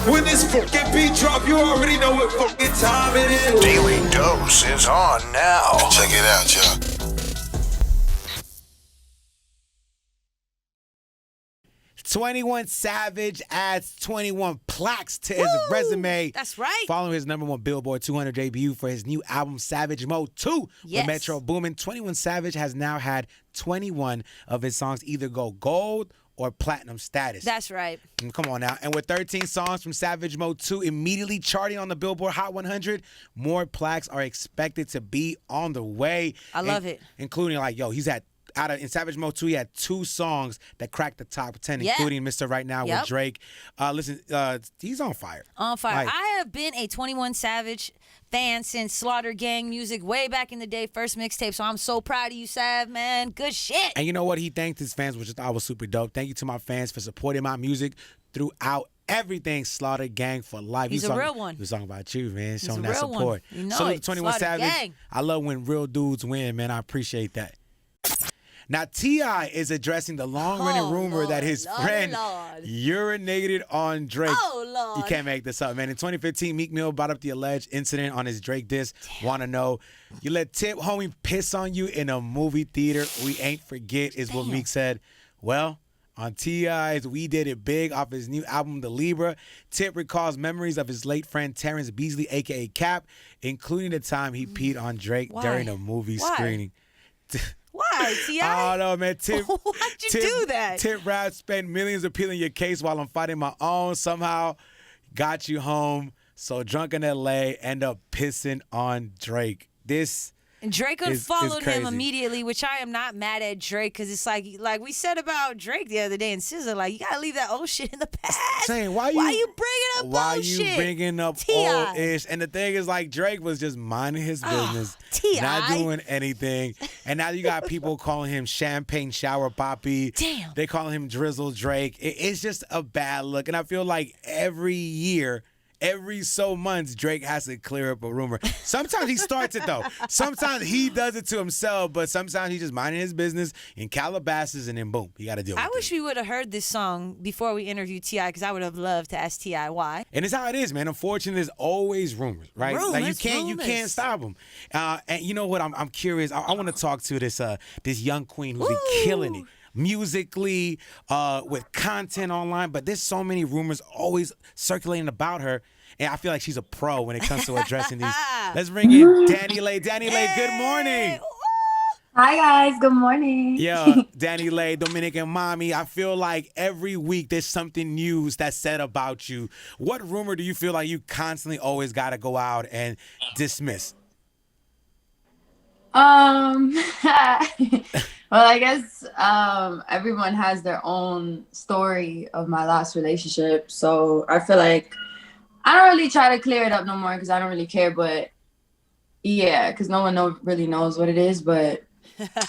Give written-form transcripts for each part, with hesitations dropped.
When this fucking beat drop, you already know what fucking time it is. Daily Dose is on now. Check it out, y'all. 21 Savage adds 21 plaques to his resume. That's right. Following his #1 Billboard 200 debut for his new album, Savage Mode 2, with Metro Boomin. 21 Savage has now had 21 of his songs either go gold or platinum status. That's right. Come on now. And with 13 songs from Savage Mode 2 immediately charting on the Billboard Hot 100, more plaques are expected to be on the way. I love it. Including he's had in Savage Mode 2, he had 2 songs that cracked the top 10, including Mr. Right Now with Drake. Listen, he's on fire. On fire. I have been a 21 Savage fan since Slaughter Gang music way back in the day, first mixtape. So I'm so proud of you, Sav, man. Good shit. And you know what? He thanked his fans, which I thought was super dope. Thank you to my fans for supporting my music throughout everything. Slaughter Gang for life. He's a real one. He was talking about you, man. He's showing a that real support. One. You know Salute it. to 21 Slaughter Savage. Gang. I love when real dudes win, man. I appreciate that. Now, T.I. is addressing the long-running rumor that his friend urinated on Drake. Oh, Lord. You can't make this up, man. In 2015, Meek Mill brought up the alleged incident on his Drake diss. Wanna know? You let Tip homie piss on you in a movie theater. We ain't forget, is what Meek said. Well, on T.I.'s We Did It Big off his new album, The Libra, Tip recalls memories of his late friend Terrence Beasley, a.k.a. Cap, including the time he peed on Drake during a movie screening. Why, T.I.? I don't know, man. Tip, why'd you do that? Tip Rap spent millions appealing your case while I'm fighting my own. Somehow got you home. So drunk in L.A., end up pissing on Drake. And Drake unfollowed him immediately, which I am not mad at Drake, because it's like we said about Drake the other day in SZA, you gotta leave that old shit in the past. Saying why you bringing up old ish? And the thing is, Drake was just minding his business, not doing anything, and now you got people calling him Champagne Shower Poppy. Damn, they calling him Drizzle Drake. It's just a bad look, and I feel like every year. Every so months, Drake has to clear up a rumor. Sometimes he starts it, though. Sometimes he does it to himself, but sometimes he's just minding his business in Calabasas, and then boom, he got to deal with it. I wish we would have heard this song before we interviewed T.I., because I would have loved to ask T.I. why. And it's how it is, man. Unfortunately, there's always rumors, right? Rumors, you can't stop them. And you know what? I'm curious. I want to talk to this young queen who's been killing it. Musically, with content online, but there's so many rumors always circulating about her, and I feel like she's a pro when it comes to addressing these. Let's bring in Dani Leigh. Dani Leigh, good morning. Hi guys, good morning. Yeah, Dani Leigh, Dominican mommy. I feel like every week there's something new that's said about you. What rumor do you feel like you constantly always got to go out and dismiss? Well, I guess everyone has their own story of my last relationship. So I feel like I don't really try to clear it up no more because I don't really care. But yeah, because no one really knows what it is. But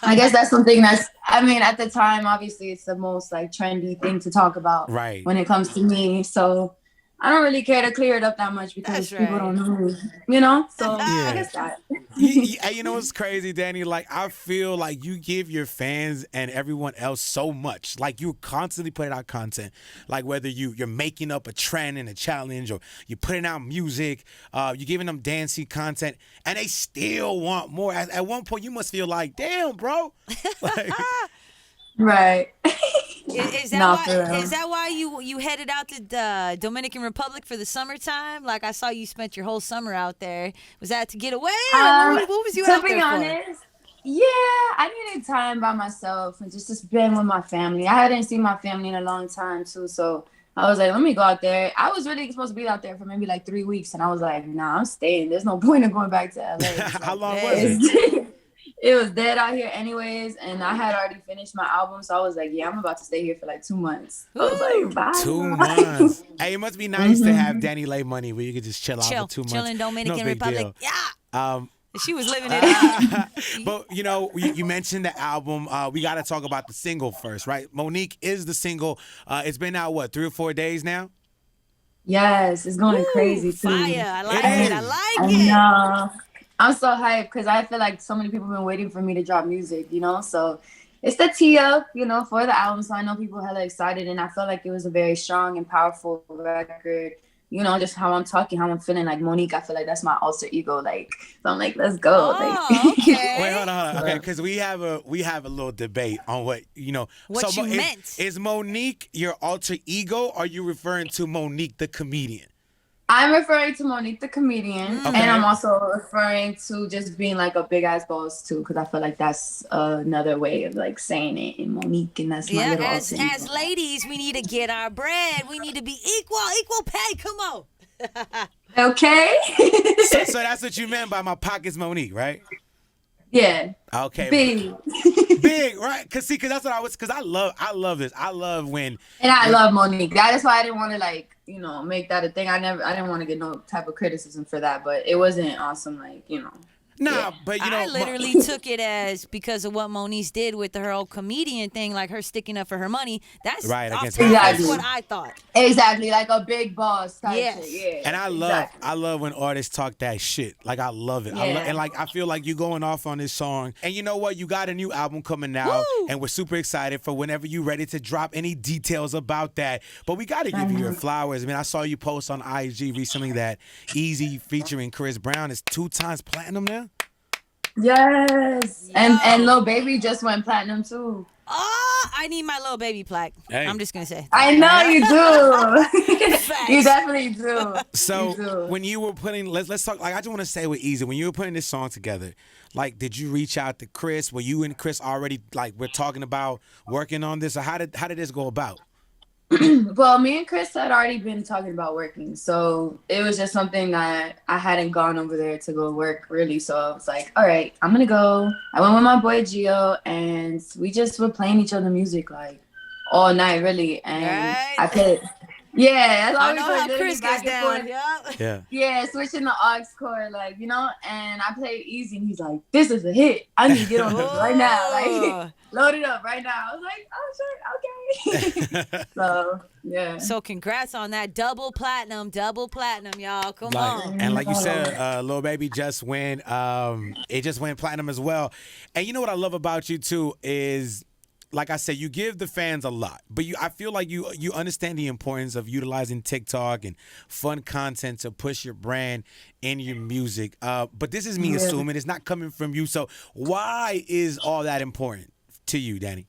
I guess that's something at the time, obviously, it's the most trendy thing to talk about when it comes to me. So I don't really care to clear it up that much because people don't know, So I guess that. You know what's crazy, Dani? I feel like you give your fans and everyone else so much. You constantly putting out content. Whether you're making up a trend and a challenge, or you're putting out music, you're giving them dancing content, and they still want more. At one point, you must feel like, damn, bro. Right. Is that why you headed out to the Dominican Republic for the summertime? I saw you spent your whole summer out there. Was that to get away? What was you out there for? To be honest, yeah, I needed time by myself and just spend with my family. I hadn't seen my family in a long time too, so I was like, let me go out there. I was really supposed to be out there for maybe 3 weeks, and I was like, nah, I'm staying. There's no point in going back to LA. How long was it? It was dead out here anyways, and I had already finished my album, so I was like, yeah, I'm about to stay here for 2 months. I was like, bye. 2 months. Hey, it must be nice to have Dani Leigh money where you could just chill out for 2 months. Chill in Dominican Republic. Deal. Yeah. She was living it out. But, you mentioned the album. We got to talk about the single first, right? Monique is the single. It's been out, 3 or 4 days now? Yes, it's going crazy, too. Fire. I like it. I like it. I know. I'm so hyped because I feel like so many people have been waiting for me to drop music, So it's the tee up, for the album. So I know people hella excited, and I felt like it was a very strong and powerful record just how I'm talking, how I'm feeling. Like Monique, I feel like that's my alter ego. Like, so I'm like, let's go. Oh, okay. Wait, hold on. Okay, because we have a little debate on what What you meant. Is Monique your alter ego? Or are you referring to Monique the comedian? I'm referring to Monique the comedian, Okay. and I'm also referring to just being like a big ass boss too, because I feel like that's another way of like saying it in Monique, and that's my little as alter ego. ladies, we need to get our bread. We need to be equal pay. Come on. Okay. So that's what you meant by my pockets, Monique, right? Yeah. Okay. Big. Right? Cause that's what cause I love this. I love when. And I love Monique. That is why I didn't want to like, make that a thing. I didn't want to get no type of criticism for that, but it wasn't awesome. Like, Nah, yeah. but I literally took it as because of what Monique did with her whole comedian thing, like her sticking up for her money. That's Right, off against top, her. that's Exactly. what I thought. Exactly, like a big boss type Yes. shit. Yeah. And I love when artists talk that shit. Like I love it. Yeah. And like I feel like you going off on this song. And you know what? You got a new album coming out, Woo! and we're super excited for whenever you're ready to drop any details about that. But we got to give you your flowers. I mean, I saw you post on IG recently that Easy featuring Chris Brown is 2 times platinum now. Yes. And Lil Baby just went platinum too. Oh, I need my little baby plaque. Hey. I'm just gonna say. I know you do. Facts. You definitely do. So You do. when you were putting, let's talk. Like I just want to say with Easy, when you were putting this song together, like did you reach out to Chris? Were you and Chris already like we're talking about working on this, or how did this go about? Well, me and Chris had already been talking about working, so it was just something that I hadn't gone over there to go work really. So I was like, all right, I'm gonna go. I went with my boy Gio, and we just were playing each other music like all night, really. And Right. I played. Yeah, that's I all know we how played, Chris back gets and down. forth. Yep. Yeah. Yeah, switching the aux chord, like, and I played Easy, and he's like, this is a hit. I need to get on this right now. Like, load it up right now. I was like, oh, shit, okay. So, yeah. So congrats on that double platinum, y'all. Come on. And like you said, Lil Baby just went. It just went platinum as well. And you know what I love about you too is, like I said, you give the fans a lot, but I feel like you understand the importance of utilizing TikTok and fun content to push your brand and your music. But this is me assuming it's not coming from you. So why is all that important to you, Dani?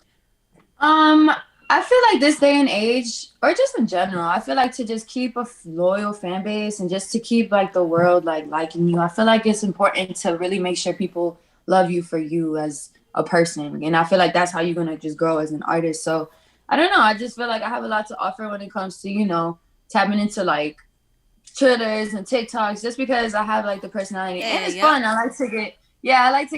I feel like this day and age, or just in general, I feel like to just keep a loyal fan base and just to keep like the world like liking you. I feel like it's important to really make sure people love you for you as a person, and I feel like that's how you're gonna just grow as an artist. So I don't know, I just feel like I have a lot to offer when it comes to tapping into like Twitters and TikToks, just because I have like the personality and it's fun. I like to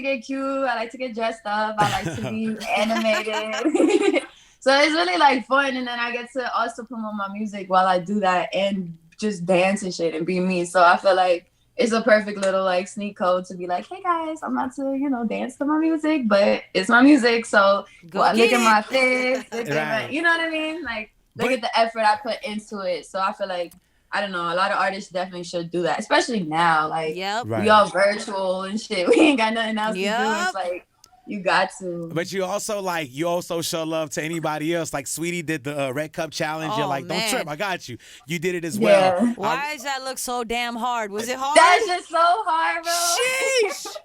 get cute, I like to get dressed up, I like to be animated. So it's really like fun, and then I get to also promote my music while I do that and just dance and shit and be me. So I feel like it's a perfect little like sneak code to be like, hey guys, I'm about to, dance to my music, but it's my music. So look at my face, you know what I mean? Like look at the effort I put into it. So I feel like, I don't know, a lot of artists definitely should do that, especially now. Like we all virtual and shit. We ain't got nothing else to do. It's like, you got to. But you also show love to anybody else. Like Sweetie did the Red Cup Challenge. You're like, don't trip, I got you. You did it as well. Why does that look so damn hard? Was it hard? That's just so hard, bro. Sheesh.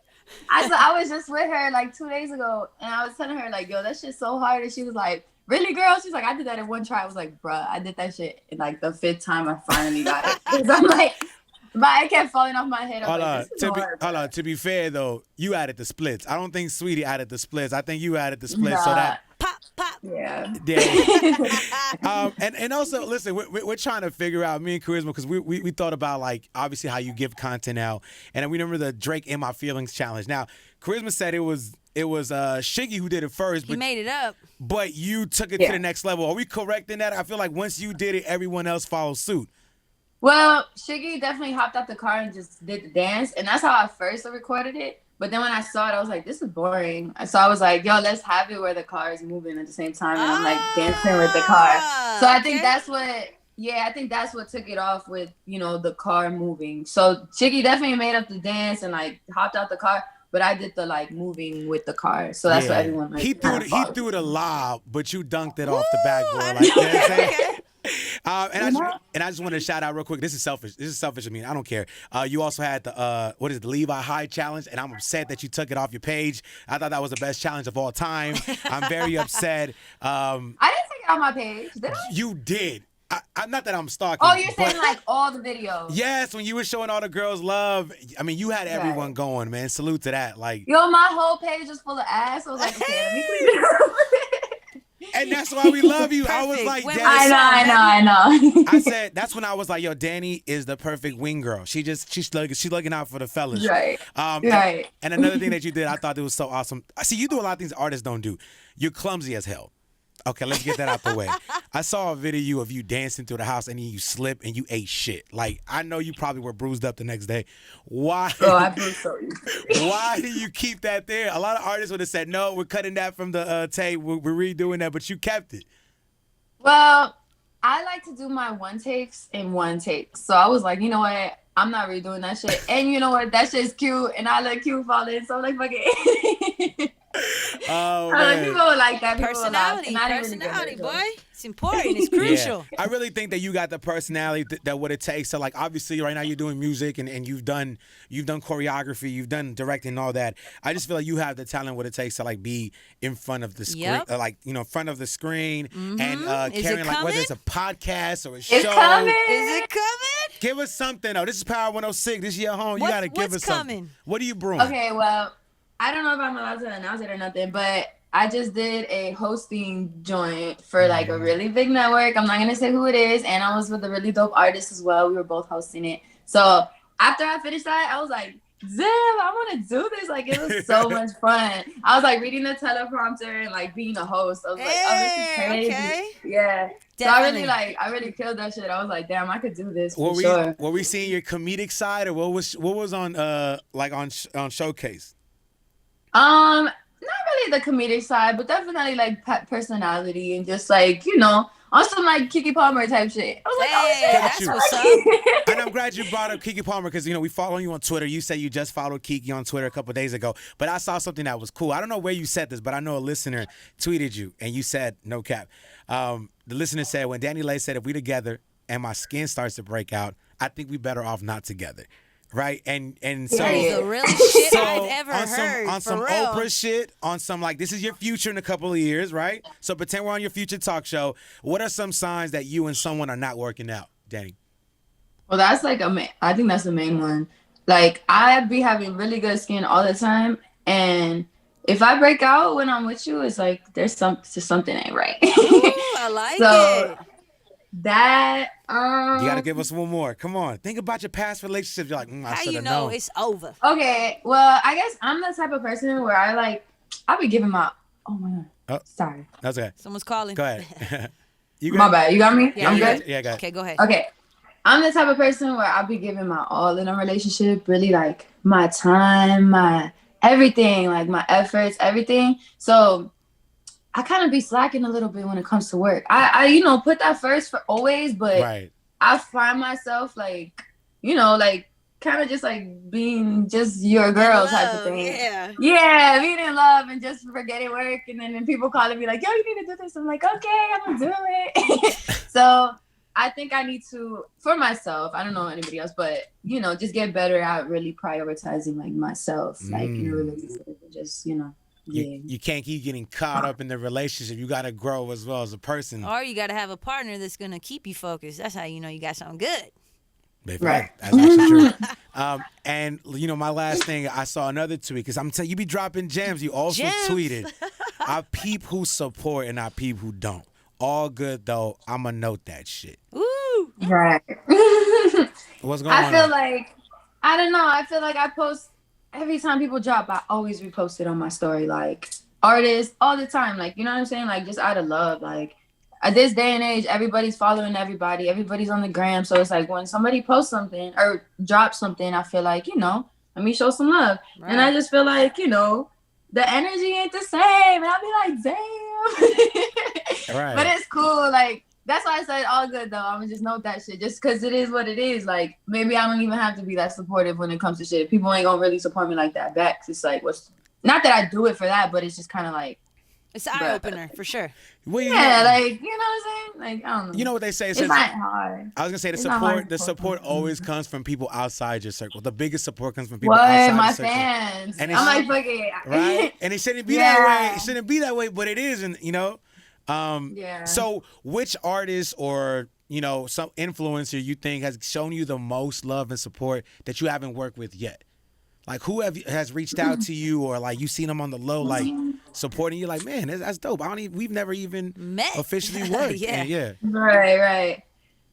I was just with her like 2 days ago, and I was telling her like, yo, that shit's so hard. And she was like, really, girl? She's like, I did that in one try. I was like, bruh, I did that shit in like the 5th time I finally got it. Because I'm like, but it kept falling off my head. Hold on. To be fair though, you added the splits. I don't think Sweetie added the splits. I think you added the splits so that pop. Yeah. And also, listen, we're trying to figure out, me and Carisma, because we thought about like obviously how you give content out, and we remember the Drake In My Feelings challenge. Now, Carisma said it was Shiggy who did it first. He made it up. But you took it to the next level. Are we correct in that? I feel like once you did it, everyone else followed suit. Well, Shiggy definitely hopped out the car and just did the dance, and that's how I first recorded it. But then when I saw it, I was like, this is boring. So I was like, yo, let's have it where the car is moving at the same time, and I'm like dancing with the car. So I think that's what took it off with, the car moving. So Shiggy definitely made up the dance and like hopped out the car, but I did the like moving with the car. So that's what everyone like. He threw it a lob, but you dunked it off the backboard. Like, you know what I'm saying? And I just want to shout out real quick. This is selfish. I mean, I don't care. You also had the Levi High challenge, and I'm upset that you took it off your page. I thought that was the best challenge of all time. I'm very upset. I didn't take it off my page, did I? You did. I'm not that I'm stalking. Oh, you're saying like all the videos? Yes, when you were showing all the girls love. I mean, you had everyone going, man. Salute to that. Like, yo, my whole page was full of ass. I was like, okay, let me clean it up. And that's why we love you. I was like, I know. I said that's when I was like, yo, Dani is the perfect wing girl. She's looking out for the fellas. Right. Right. And another thing that you did, I thought it was so awesome. See, you do a lot of things artists don't do. You're clumsy as hell. Okay, let's get that out the way. I saw a video of you dancing through the house and then you slipped and you ate shit. Like, I know you probably were bruised up the next day. Why? Oh, I bruised so easily. Why do you keep that there? A lot of artists would have said, no, we're cutting that from the tape. We're redoing that, but you kept it. Well, I like to do my one takes in one take. So I was like, you know what? I'm not redoing that shit. And you know what? That shit's cute and I let cute fall in. So I'm like, fuck it. Oh, man. People like that. Personality, boy. It's important. It's crucial. Yeah. I really think that you got the personality that what it takes. So, like, obviously, right now you're doing music and you've done choreography, you've done directing and all that. I just feel like you have the talent, what it takes to like be in front of the screen, front of the screen, and carrying like whether it's a podcast or a show. Is it coming? Give us something though. This is Power 106. This is your home. You gotta give us something. What are you brewing? Okay, well, I don't know if I'm allowed to announce it or nothing, but I just did a hosting joint for like a really big network. I'm not gonna say who it is, and I was with a really dope artist as well. We were both hosting it. So after I finished that, I was like, damn, I want to do this. Like, it was so much fun. I was like reading the teleprompter and like being a host. I was like, oh, this is crazy. Okay. Yeah. Definitely. So I really killed that shit. I was like, damn, I could do this for sure. Were we seeing your comedic side, or what was on on Showcase? Not really the comedic side, but definitely like personality and just like, you know, on some like Keke Palmer type shit. I was like, oh shit, that's what's up. And I'm glad you brought up Keke Palmer because, you know, we follow you on Twitter. You say you just followed Keke on Twitter a couple of days ago, but I saw something that was cool. I don't know where you said this, but I know a listener tweeted you and you said, no cap. The listener said, when DaniLeigh said, if we together and my skin starts to break out, I think we better off not together. Right, and so that is the realest shit I've ever heard. On some real. Oprah shit, on some like this is your future in a couple of years, right? So pretend we're on your future talk show. What are some signs that you and someone are not working out, Dani? Well, that's like I think that's the main one. Like I be having really good skin all the time, and if I break out when I'm with you, it's like there's something ain't right. Ooh, I like it. That you gotta give us one more. Come on, think about your past relationships. You're like, I how should you have know known. It's over? Okay, well, I guess I'm the type of person where I'll be giving my. Oh my god. Oh, sorry. That's okay. Someone's calling. Go ahead. My bad. You got me? Yeah, I'm good? Yeah, go ahead. Okay, go ahead. Okay. I'm the type of person where I'll be giving my all in a relationship, really like my time, my everything, like my efforts, everything. So I kind of be slacking a little bit when it comes to work. I you know, put that first for always, but right. I find myself like, you know, like kind of just like being just your girl type of thing. Yeah, being in love and just forgetting work. And then people calling me like, yo, you need to do this. I'm like, okay, I'm gonna do it. So I think I need to, for myself, I don't know anybody else, but, you know, just get better at really prioritizing like myself, like in a relationship, just, you know. Yeah. You can't keep getting caught up in the relationship. You got to grow as well as a person. Or you got to have a partner that's going to keep you focused. That's how you know you got something good. Right. That's actually true. And, you know, my last thing, I saw another tweet because I'm telling you, be dropping gems. You also tweeted, I peep who support and I peep who don't. All good, though. I'm going to note that shit. Ooh. Right. What's going on? I feel like, I don't know. I feel like I post, every time people drop, I always repost it on my story. Like, artists, all the time. Like, you know what I'm saying? Like, just out of love. Like, at this day and age, everybody's following everybody. Everybody's on the gram. So it's like when somebody posts something or drops something, I feel like, you know, let me show some love. Right. And I just feel like, you know, the energy ain't the same. And I'll be like, damn. Right. But it's cool. Like, that's why I said all good, though. I'm going to just note that shit. Just because it is what it is. Like, maybe I don't even have to be that supportive when it comes to shit. People ain't going to really support me like that back. It's like, not that I do it for that, but it's just kind of like, It's an eye opener for sure. Well, yeah, like, you know what I'm saying? Like, I don't know. You know what they say? It's not hard. I was gonna say the support always comes from people outside your circle. The biggest support comes from people What? outside My your circle. fans. And I'm like, fuck it. Right? And it shouldn't be that way. It shouldn't be that way, but it is, and you know. So which artist or some influencer you think has shown you the most love and support that you haven't worked with yet? Like who has reached out to you, or like you seen them on the low, like supporting you? Like, man, that's dope. We've never even met officially worked. yeah. Right.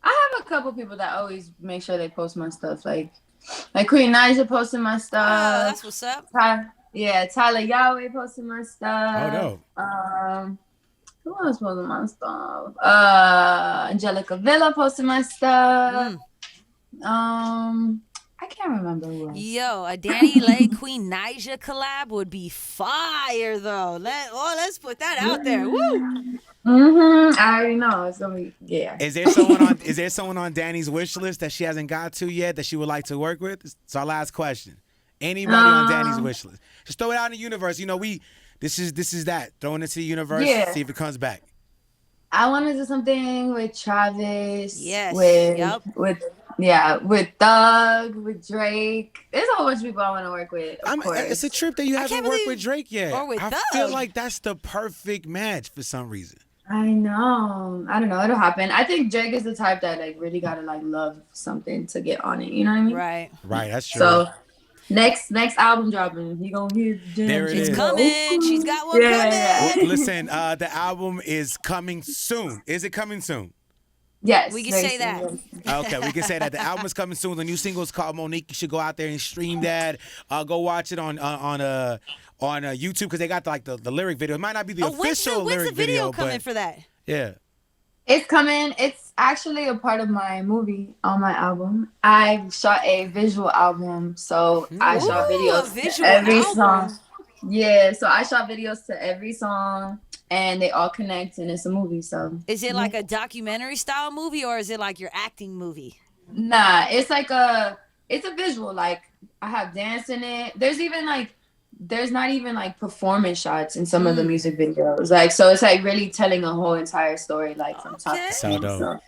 I have a couple people that always make sure they post my stuff. Like Queen Naija posting my stuff. Oh, that's what's up. Tyler Yahweh posting my stuff. Oh no. Who else posting my stuff? Angelica Villa posting my stuff. I can't remember who else. Yo, a Dani Leigh Queen Naija collab would be fire though. Let's put that out there. Woo! I already know it's gonna be Is there someone on Dani's wish list that she hasn't got to yet that she would like to work with? It's our last question. Anybody on Dani's wish list? Just throw it out in the universe. This is that. Throwing it to the universe, see if it comes back. I want to do something with Travis. Yes. With Thug, with Drake. There's a whole bunch of people I want to work with. Of course. It's a trip that you haven't worked with Drake yet. Or with Thug. I feel like that's the perfect match for some reason. I know. I don't know. It'll happen. I think Drake is the type that like really gotta like love something to get on it. You know what I mean? Right. That's true. So next album dropping, you gonna hear there it is. It's coming. She's got one coming. Well, listen, the album is coming soon. Is it coming soon? Yes. We can say that. Okay, we can say that. The album is coming soon. The new single is called Monique. You should go out there and stream that. Go watch it on YouTube because they got the lyric video. It might not be the official lyric video. When's the video coming for that? Yeah. It's coming. It's actually a part of my movie on my album. I shot a visual album, so I shot videos to every song. Yeah, so I shot videos to every song, and they all connect, and it's a movie. So is it like a documentary style movie, or is it like your acting movie? Nah, it's a visual. Like I have dance in it. There's not even like performance shots in some of the music videos. Like, so it's like really telling a whole entire story, like from top to bottom. So,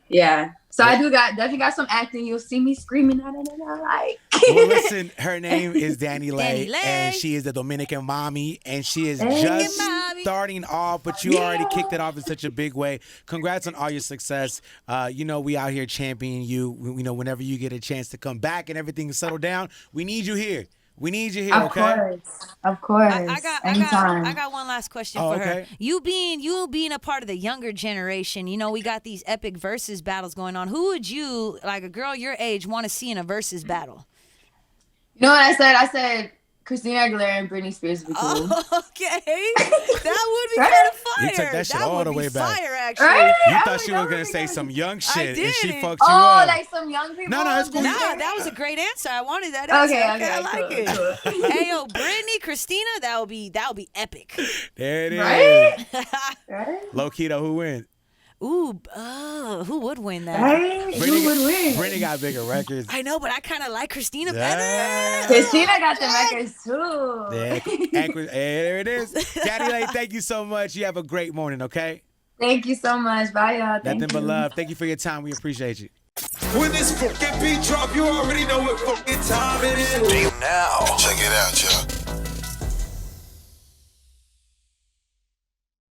yeah. So I definitely got some acting. You'll see me screaming out of it. Like. Well, listen, her name is Dani Leigh, and she is the Dominican mommy, and she is just starting off, but you already kicked it off in such a big way. Congrats on all your success. We out here championing you. Whenever you get a chance to come back and everything is settled down, we need you here. We need you here, okay? Of course. I got one last question for her. You being a part of the younger generation, we got these epic versus battles going on. Who would you, like a girl your age, want to see in a versus battle? You know what I said? I said Christina Aguilera and Britney Spears would be cool. Okay. That would be kind of fire. You took that shit all the way back. Fire, actually. Right? You thought she was going to say some young shit, and she fucked you up. up. Like some young people? No, that's cool. Nah, that was a great answer. I wanted that answer. Okay, I like it. Cool. Hey, yo, Britney, Christina, that would be epic. There it is. Right? Low key though, who wins? Ooh, who would win that? Right? Who would win? Britney got bigger records. I know, but I kind of like Christina better. Christina got the records too. There it is. DaniLeigh, thank you so much. You have a great morning, okay? Thank you so much. Bye, y'all. Nothing but love. Thank you for your time. We appreciate you. When this fucking beat drop, you already know what fucking time it is. Do you now? Check it out, y'all.